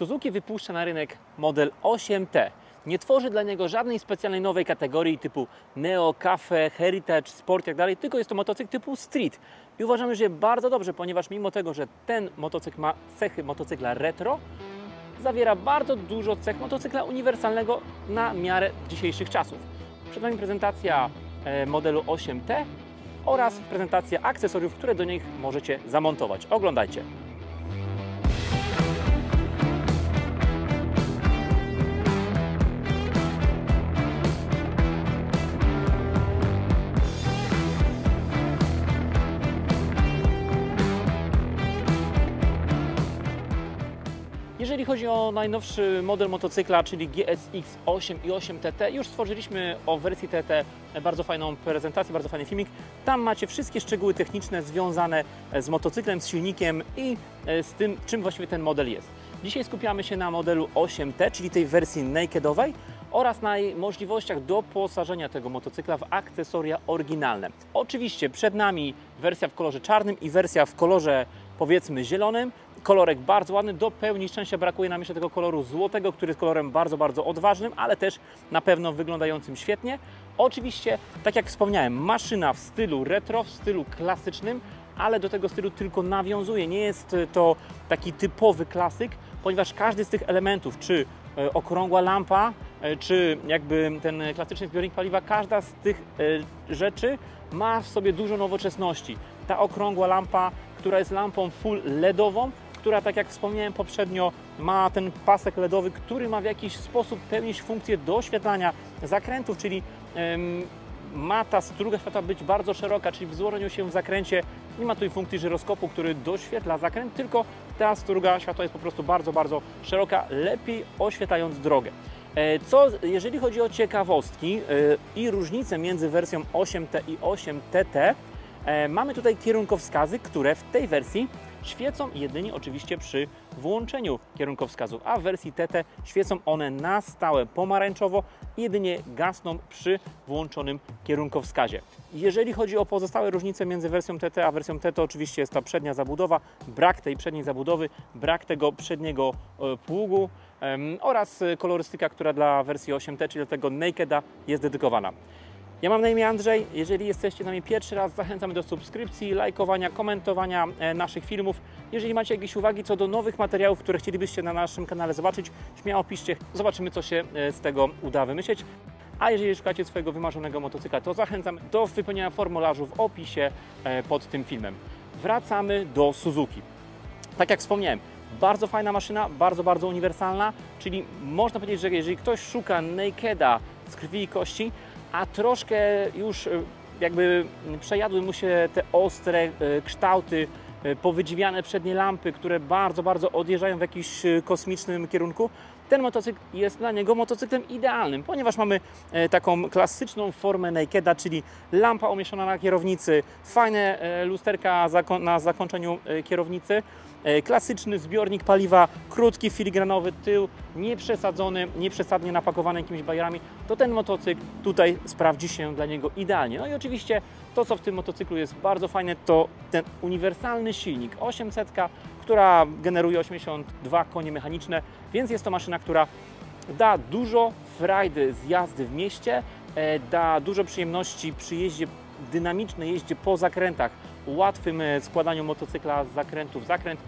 Suzuki wypuszcza na rynek model 8T. Nie tworzy dla niego żadnej specjalnej nowej kategorii typu Neo, Cafe, Heritage, Sport i tak dalej, tylko jest to motocykl typu Street. I uważamy, że bardzo dobrze, ponieważ mimo tego, że ten motocykl ma cechy motocykla retro, zawiera bardzo dużo cech motocykla uniwersalnego na miarę dzisiejszych czasów. Przed nami prezentacja modelu 8T oraz prezentacja akcesoriów, które do nich możecie zamontować. Oglądajcie. Jeżeli chodzi o najnowszy model motocykla, czyli GSX 8 i 8TT, już stworzyliśmy o wersji TT bardzo fajną prezentację, bardzo fajny filmik. Tam macie wszystkie szczegóły techniczne związane z motocyklem, z silnikiem i z tym, czym właściwie ten model jest. Dzisiaj skupiamy się na modelu 8T, czyli tej wersji nakedowej oraz na jej możliwościach doposażenia tego motocykla w akcesoria oryginalne. Oczywiście przed nami wersja w kolorze czarnym i wersja w kolorze, powiedzmy, zielonym. Kolorek bardzo ładny, do pełni szczęścia brakuje nam jeszcze tego koloru złotego, który jest kolorem bardzo odważnym, ale też na pewno wyglądającym świetnie. Oczywiście, tak jak wspomniałem, maszyna w stylu retro, w stylu klasycznym, ale do tego stylu tylko nawiązuje. Nie jest to taki typowy klasyk, ponieważ każdy z tych elementów, czy okrągła lampa, czy jakby ten klasyczny zbiornik paliwa, każda z tych rzeczy ma w sobie dużo nowoczesności. Ta okrągła lampa, która jest lampą full LEDową, która, tak jak wspomniałem poprzednio, ma ten pasek LEDowy, który ma w jakiś sposób pełnić funkcję doświetlania zakrętów, czyli ma ta struga światła być bardzo szeroka, czyli w złożeniu się w zakręcie nie ma tej funkcji żyroskopu, który doświetla zakręt, tylko ta struga światła jest po prostu bardzo szeroka, lepiej oświetlając drogę. Co jeżeli chodzi o ciekawostki i różnice między wersją 8T i 8TT, mamy tutaj kierunkowskazy, które w tej wersji świecą jedynie oczywiście przy włączeniu kierunkowskazów, a w wersji TT świecą one na stałe pomarańczowo i jedynie gasną przy włączonym kierunkowskazie. Jeżeli chodzi o pozostałe różnice między wersją TT a wersją T, to oczywiście jest ta przednia zabudowa, brak tej przedniej zabudowy, brak tego przedniego pługu oraz kolorystyka, która dla wersji 8T, czyli do tego Nakeda, jest dedykowana. Ja mam na imię Andrzej. Jeżeli jesteście na mnie pierwszy raz, zachęcamy do subskrypcji, lajkowania, komentowania naszych filmów. Jeżeli macie jakieś uwagi co do nowych materiałów, które chcielibyście na naszym kanale zobaczyć, śmiało piszcie, zobaczymy, co się z tego uda wymyśleć. A jeżeli szukacie swojego wymarzonego motocykla, to zachęcam do wypełnienia formularzu w opisie pod tym filmem. Wracamy do Suzuki. Tak jak wspomniałem, bardzo fajna maszyna, bardzo uniwersalna, czyli można powiedzieć, że jeżeli ktoś szuka nakeda z krwi i kości, a troszkę już jakby przejadły mu się te ostre kształty, powydziwiane przednie lampy, które bardzo odjeżdżają w jakimś kosmicznym kierunku, ten motocykl jest dla niego motocyklem idealnym, ponieważ mamy taką klasyczną formę nakeda, czyli lampa umieszczona na kierownicy, fajne lusterka na zakończeniu kierownicy, klasyczny zbiornik paliwa, krótki, filigranowy tył, nieprzesadzony, nieprzesadnie napakowany jakimiś bajerami, to ten motocykl tutaj sprawdzi się dla niego idealnie. No i oczywiście to, co w tym motocyklu jest bardzo fajne, to ten uniwersalny silnik 800, która generuje 82 konie mechaniczne, więc jest to maszyna, która da dużo frajdy z jazdy w mieście, da dużo przyjemności przy jeździe dynamicznej, jeździe po zakrętach, łatwym składaniu motocykla z zakrętu w zakręt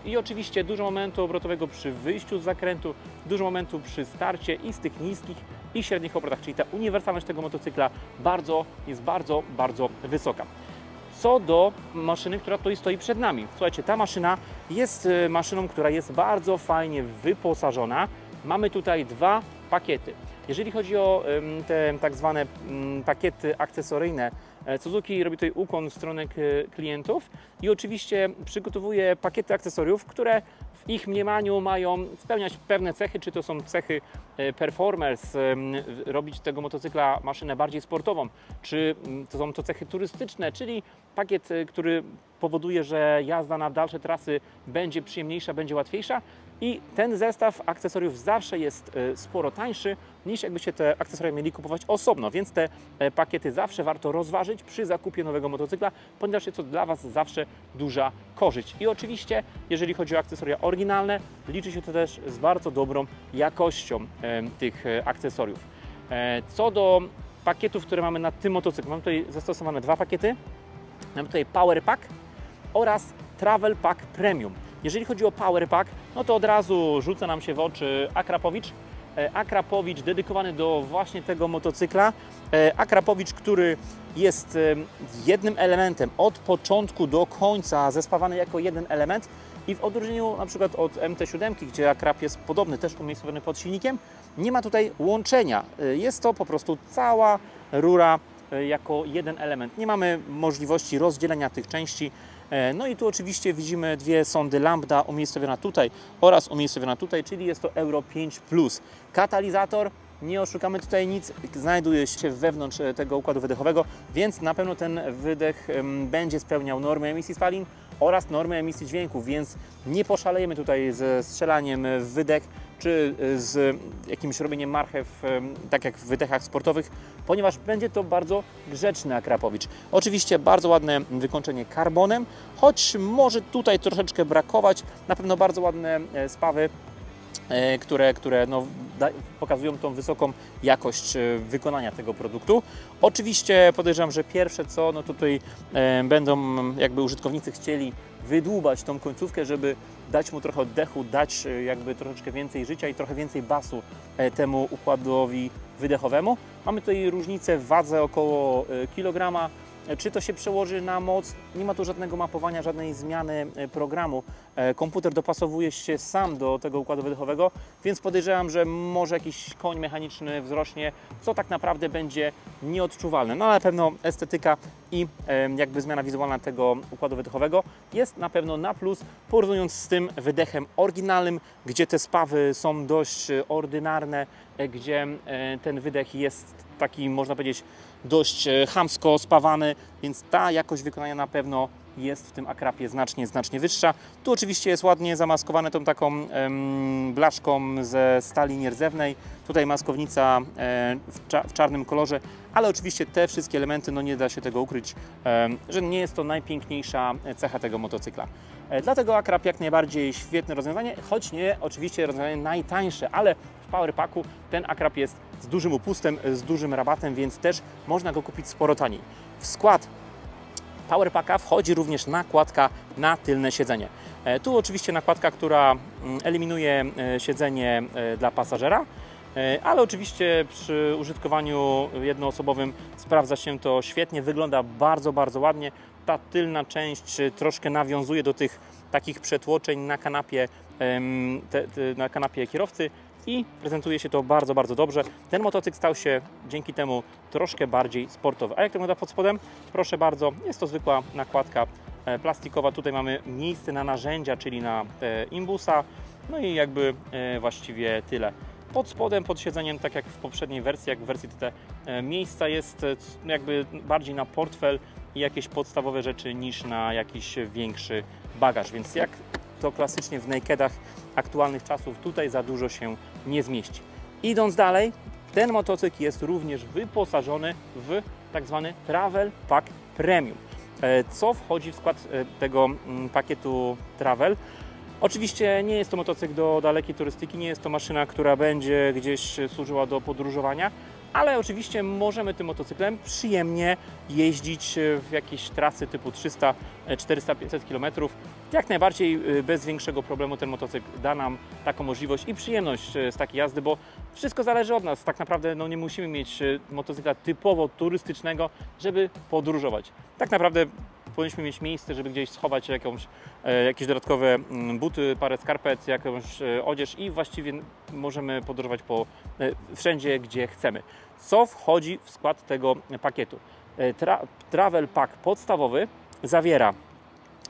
i oczywiście dużo momentu obrotowego przy wyjściu z zakrętu, dużo momentu przy starcie i z tych niskich i średnich obrotach, czyli ta uniwersalność tego motocykla jest bardzo wysoka. Co do maszyny, która tutaj stoi przed nami. Słuchajcie, ta maszyna jest maszyną, która jest bardzo fajnie wyposażona. Mamy tutaj dwa pakiety. Jeżeli chodzi o te tak zwane pakiety akcesoryjne, Suzuki robi tutaj ukłon w stronę klientów i oczywiście przygotowuje pakiety akcesoriów, które w ich mniemaniu mają spełniać pewne cechy, czy to są cechy performance, robić tego motocykla maszynę bardziej sportową, czy to są to cechy turystyczne, czyli pakiet, który powoduje, że jazda na dalsze trasy będzie przyjemniejsza, będzie łatwiejsza. I ten zestaw akcesoriów zawsze jest sporo tańszy niż jakbyście te akcesoria mieli kupować osobno, więc te pakiety zawsze warto rozważyć przy zakupie nowego motocykla, ponieważ jest to dla Was zawsze duża korzyść. I oczywiście, jeżeli chodzi o akcesoria oryginalne, liczy się to też z bardzo dobrą jakością tych akcesoriów. Co do pakietów, które mamy na tym motocyklu, mam tutaj zastosowane dwa pakiety. Mamy tutaj Power Pack oraz Travel Pack Premium. Jeżeli chodzi o Power Pack, no to od razu rzuca nam się w oczy Akrapowicz. Akrapowicz dedykowany do właśnie tego motocykla. Akrapowicz, który jest jednym elementem od początku do końca, zespawany jako jeden element i w odróżnieniu na przykład od MT7, gdzie Akrap jest podobny, też umiejscowiony pod silnikiem, nie ma tutaj łączenia. Jest to po prostu cała rura jako jeden element. Nie mamy możliwości rozdzielenia tych części. No i tu oczywiście widzimy dwie sondy lambda umiejscowiona tutaj oraz umiejscowiona tutaj, czyli jest to Euro 5+. Katalizator, nie oszukamy tutaj nic, znajduje się wewnątrz tego układu wydechowego, więc na pewno ten wydech będzie spełniał normy emisji spalin oraz normy emisji dźwięków, więc nie poszalejemy tutaj ze strzelaniem w wydech czy z jakimś robieniem marchew, tak jak w wydechach sportowych, ponieważ będzie to bardzo grzeczny Akrapowicz. Oczywiście bardzo ładne wykończenie karbonem, choć może tutaj troszeczkę brakować. Na pewno bardzo ładne spawy, które no, pokazują tą wysoką jakość wykonania tego produktu. Oczywiście podejrzewam, że pierwsze co, no tutaj będą jakby użytkownicy chcieli wydłubać tą końcówkę, żeby dać mu trochę oddechu, dać jakby troszeczkę więcej życia i trochę więcej basu temu układowi wydechowemu. Mamy tutaj różnicę w wadze około kilograma. Czy to się przełoży na moc? Nie ma tu żadnego mapowania, żadnej zmiany programu. Komputer dopasowuje się sam do tego układu wydechowego, więc podejrzewam, że może jakiś koń mechaniczny wzrośnie, co tak naprawdę będzie nieodczuwalne. No ale na pewno estetyka i jakby zmiana wizualna tego układu wydechowego jest na pewno na plus, porównując z tym wydechem oryginalnym, gdzie te spawy są dość ordynarne, gdzie ten wydech jest taki, można powiedzieć, dość chamsko spawany, więc ta jakość wykonania na pewno jest w tym Akrapie znacznie wyższa. Tu oczywiście jest ładnie zamaskowane tą taką blaszką ze stali nierdzewnej. Tutaj maskownica w czarnym kolorze, ale oczywiście te wszystkie elementy, no nie da się tego ukryć, że nie jest to najpiękniejsza cecha tego motocykla. Dlatego Akrap jak najbardziej świetne rozwiązanie, choć nie oczywiście rozwiązanie najtańsze, ale w Powerpacku ten Akrap jest z dużym upustem, z dużym rabatem, więc też można go kupić sporo taniej. W skład Powerpacka wchodzi również nakładka na tylne siedzenie. Tu oczywiście nakładka, która eliminuje siedzenie dla pasażera, ale oczywiście przy użytkowaniu jednoosobowym sprawdza się to świetnie, wygląda bardzo ładnie. Ta tylna część troszkę nawiązuje do tych takich przetłoczeń na kanapie kierowcy i prezentuje się to bardzo dobrze. Ten motocykl stał się dzięki temu troszkę bardziej sportowy. A jak to wygląda pod spodem? Proszę bardzo, jest to zwykła nakładka plastikowa. Tutaj mamy miejsce na narzędzia, czyli na imbusa, no i jakby właściwie tyle. Pod spodem, pod siedzeniem, tak jak w poprzedniej wersji, jak w wersji TT, miejsca jest jakby bardziej na portfel i jakieś podstawowe rzeczy niż na jakiś większy bagaż, więc jak to klasycznie w nakedach aktualnych czasów, tutaj za dużo się nie zmieści. Idąc dalej, ten motocykl jest również wyposażony w tak zwany Travel Pack Premium. Co wchodzi w skład tego pakietu Travel? Oczywiście nie jest to motocykl do dalekiej turystyki, nie jest to maszyna, która będzie gdzieś służyła do podróżowania, ale oczywiście możemy tym motocyklem przyjemnie jeździć w jakieś trasy typu 300, 400, 500 km. Jak najbardziej bez większego problemu ten motocykl da nam taką możliwość i przyjemność z takiej jazdy, bo wszystko zależy od nas. Tak naprawdę no, nie musimy mieć motocykla typowo turystycznego, żeby podróżować. Tak naprawdę powinniśmy mieć miejsce, żeby gdzieś schować jakieś dodatkowe buty, parę skarpet, jakąś odzież i właściwie możemy podróżować wszędzie, gdzie chcemy. Co wchodzi w skład tego pakietu? Travel Pack podstawowy zawiera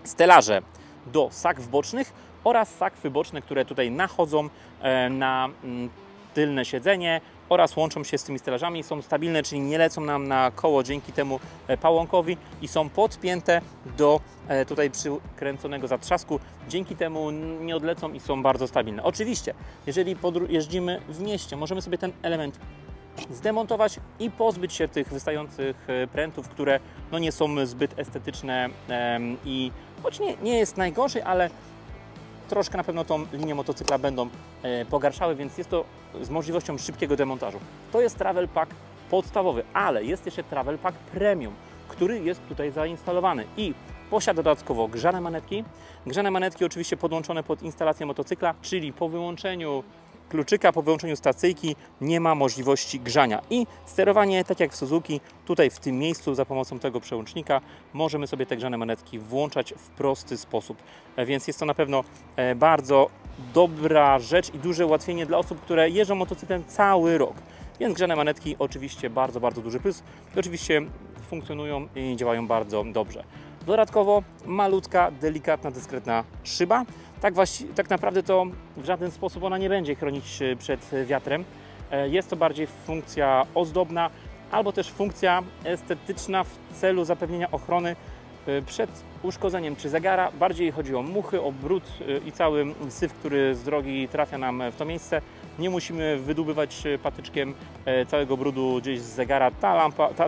stelaże do sakw bocznych oraz sakwy boczne, które tutaj nachodzą na tylne siedzenie oraz łączą się z tymi stelażami, są stabilne, czyli nie lecą nam na koło dzięki temu pałąkowi i są podpięte do tutaj przykręconego zatrzasku, dzięki temu nie odlecą i są bardzo stabilne. Oczywiście, jeżeli jeździmy w mieście, możemy sobie ten element zdemontować i pozbyć się tych wystających prętów, które no nie są zbyt estetyczne i choć nie jest najgorzej, ale troszkę na pewno tą linię motocykla będą pogarszały, więc jest to z możliwością szybkiego demontażu. To jest Travel Pack podstawowy, ale jest jeszcze Travel Pack Premium, który jest tutaj zainstalowany i posiada dodatkowo grzane manetki oczywiście podłączone pod instalację motocykla, czyli po wyłączeniu kluczyka, po wyłączeniu stacyjki nie ma możliwości grzania i sterowanie, tak jak w Suzuki, tutaj w tym miejscu za pomocą tego przełącznika możemy sobie te grzane manetki włączać w prosty sposób, więc jest to na pewno bardzo dobra rzecz i duże ułatwienie dla osób, które jeżdżą motocyklem cały rok. Więc grzane manetki oczywiście bardzo duży plus i oczywiście funkcjonują i działają bardzo dobrze. Dodatkowo malutka, delikatna, dyskretna szyba. Tak naprawdę to w żaden sposób ona nie będzie chronić przed wiatrem. Jest to bardziej funkcja ozdobna albo też funkcja estetyczna w celu zapewnienia ochrony przed uszkodzeniem czy zegara. Bardziej chodzi o muchy, o brud i cały syf, który z drogi trafia nam w to miejsce. Nie musimy wydubywać patyczkiem całego brudu gdzieś z zegara.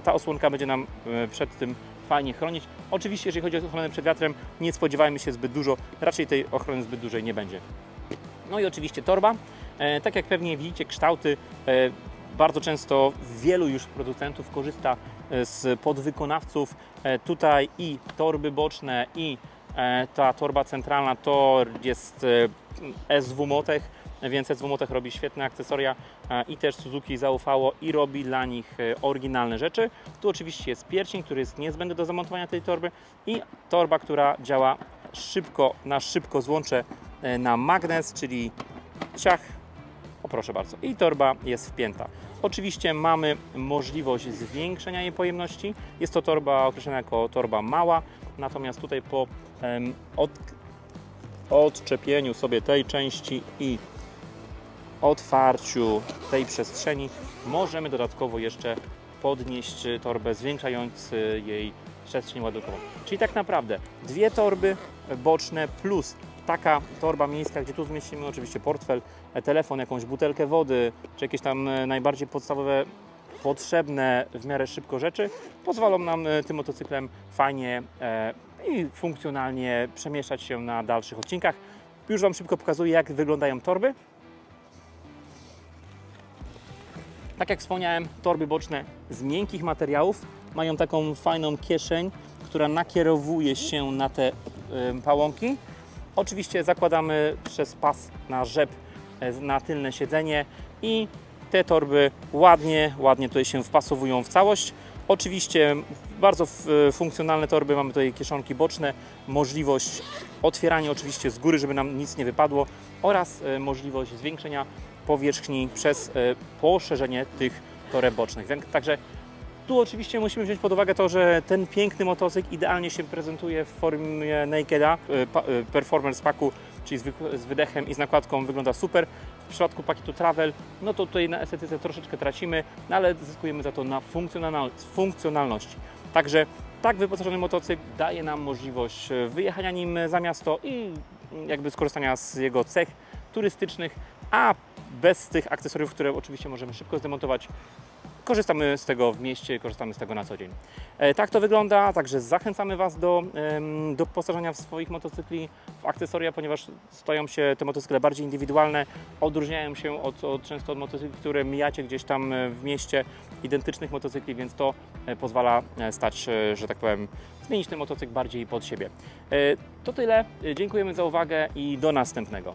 Ta osłonka będzie nam przed tym fajnie chronić. Oczywiście, jeżeli chodzi o ochronę przed wiatrem, nie spodziewajmy się zbyt dużo, raczej tej ochrony zbyt dużej nie będzie. No i oczywiście torba. Tak jak pewnie widzicie, kształty bardzo często wielu już producentów korzysta z podwykonawców. Tutaj i torby boczne, i ta torba centralna to jest SW Motech, więc SW Motech robi świetne akcesoria i też Suzuki zaufało i robi dla nich oryginalne rzeczy. Tu oczywiście jest pierścień, który jest niezbędny do zamontowania tej torby i torba, która działa szybko złącze na magnes, czyli ciach, o proszę bardzo, i torba jest wpięta. Oczywiście mamy możliwość zwiększenia jej pojemności. Jest to torba określona jako torba mała, natomiast tutaj po odczepieniu sobie tej części i otwarciu tej przestrzeni możemy dodatkowo jeszcze podnieść torbę, zwiększając jej przestrzeń ładunkową. Czyli tak naprawdę dwie torby boczne plus taka torba miejska, gdzie tu zmieścimy oczywiście portfel, telefon, jakąś butelkę wody, czy jakieś tam najbardziej podstawowe, potrzebne w miarę szybko rzeczy, pozwolą nam tym motocyklem fajnie i funkcjonalnie przemieszczać się na dalszych odcinkach. Już Wam szybko pokazuję, jak wyglądają torby. Tak jak wspomniałem, torby boczne z miękkich materiałów mają taką fajną kieszeń, która nakierowuje się na te pałąki. Oczywiście zakładamy przez pas na rzep na tylne siedzenie i te torby ładnie tutaj się wpasowują w całość. Oczywiście bardzo funkcjonalne torby, mamy tutaj kieszonki boczne, możliwość otwierania oczywiście z góry, żeby nam nic nie wypadło oraz możliwość zwiększenia powierzchni przez poszerzenie tych toreb bocznych. Także tu oczywiście musimy wziąć pod uwagę to, że ten piękny motocykl idealnie się prezentuje w formie Nakeda, Performance Packu, czyli z wydechem i z nakładką wygląda super. W przypadku pakietu Travel, no to tutaj na estetyce troszeczkę tracimy, no ale zyskujemy za to na funkcjonalności. Także tak wyposażony motocykl daje nam możliwość wyjechania nim za miasto i jakby skorzystania z jego cech turystycznych, a bez tych akcesoriów, które oczywiście możemy szybko zdemontować, korzystamy z tego w mieście, korzystamy z tego na co dzień. Tak to wygląda, także zachęcamy Was do wyposażenia w swoich motocykli w akcesoria, ponieważ stają się te motocykle bardziej indywidualne, odróżniają się często od motocykli, które mijacie gdzieś tam w mieście, identycznych motocykli, więc to pozwala stać, że tak powiem, zmienić ten motocykl bardziej pod siebie. To tyle, dziękujemy za uwagę i do następnego.